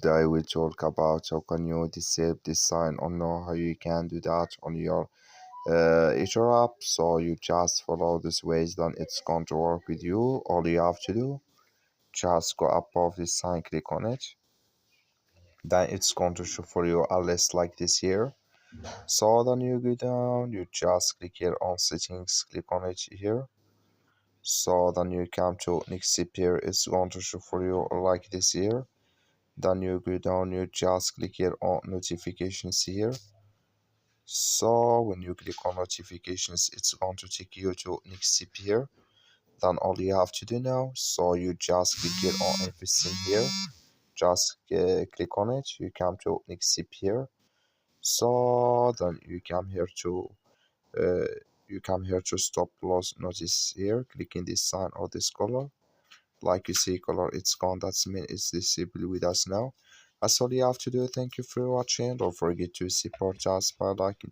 Today we talk about how can you disable this sign or know how you can do that on your eToro app. So you just follow these ways, then it's going to work with you. All you have to do, just go above this sign, click on it. Then it's going to show for you a list like this here. So then you go down, you just click here on settings, click on it here. So then you come to next step here, it's going to show for you like this here. Then you go down, you just click here on notifications here. So when you click on notifications, it's going to take you to next step here. Then all you have to do now, so you just click here on everything here. Just click on it, you come to next step here. So then uh, you come here to stop loss notice here, clicking this sign or this color. Like you see color, it's gone. That's mean it's disabled with us now. That's all you have to do. Thank you for watching. Don't forget to support us by liking.